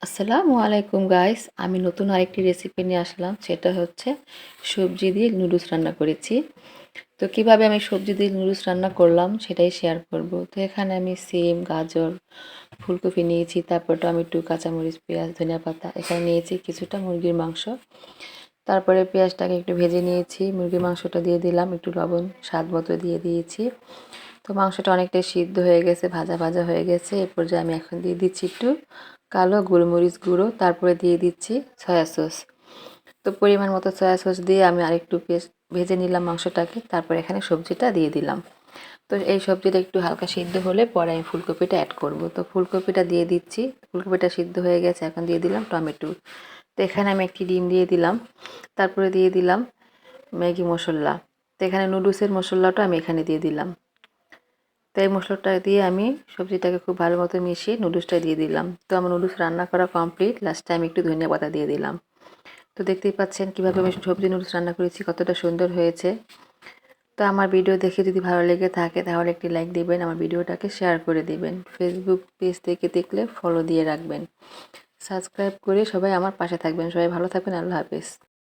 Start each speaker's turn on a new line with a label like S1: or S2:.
S1: আসসালামু আলাইকুম গাইস, আমি নতুন আরেকটি রেসিপি নিয়ে আসলাম। সেটা হচ্ছে সবজি দিয়ে নুডলস রান্না করেছি। তো কিভাবে আমি সবজি দিয়ে নুডলস রান্না করলাম সেটাই শেয়ার করব। তো এখানে আমি সিম, গাজর, ফুলকপি নিয়েছি, তারপর টমেটো, কাঁচামরিচ, পেঁয়াজ, ধনিয়া পাতা। এখানে নিয়েছি কিছুটা মুরগির মাংস। তারপরে পেঁয়াজটাকে একটু ভেজে নিয়েছি, মুরগির মাংসটা দিয়ে দিলাম, একটু লবণ স্বাদ মতো দিয়ে দিয়েছি। তো মাংসটা অনেকটাই সিদ্ধ হয়ে গেছে, ভাজা ভাজা হয়ে গেছে। এ পর্যায়ে আমি এখন দিয়ে দিচ্ছি একটু কালো গোলমরিচ গুঁড়ো, তারপরে দিয়ে দিচ্ছি সয়া সস। তো পরিমাণ মতো সয়া সস দিয়ে আমি আরেকটু ভেজে নিলাম মাংসটাকে। তারপর এখানে সবজিটা দিয়ে দিলাম। তো এই সবজিটা একটু হালকা সিদ্ধ হলে পরে আমি ফুলকপিটা অ্যাড করব। তো ফুলকপিটা দিয়ে দিচ্ছি, ফুলকপিটা সিদ্ধ হয়ে গেছে। এখন দিয়ে দিলাম টমেটো। তো এখানে আমি একটি ডিম দিয়ে দিলাম। তারপরে দিয়ে দিলাম ম্যাগি মশলা। তো এখানে নুডলসের মশলাটা আমি এখানে দিয়ে দিলাম। তো এই মশলাটা দিয়ে আমি সবজিটাকে খুব ভালো মতো মিশিয়ে নুডলসটা দিয়ে দিলাম। তো আমার নুডলস রান্না করা কমপ্লিট। লাস্টে আমি একটু ধনিয়া পাতা দিয়ে দিলাম। তো দেখতেই পাচ্ছেন কীভাবে আমি সবজি নুডলস রান্না করেছি, কতটা সুন্দর হয়েছে। তো আমার ভিডিও দেখে যদি ভালো লেগে থাকে তাহলে একটি লাইক দিবেন, আমার ভিডিওটাকে শেয়ার করে দিবেন। ফেসবুক পেজ থেকে দেখলে ফলো দিয়ে রাখবেন। সাবস্ক্রাইব করে সবাই আমার পাশে থাকবেন। সবাই ভালো থাকবেন। আল্লাহ হাফেজ।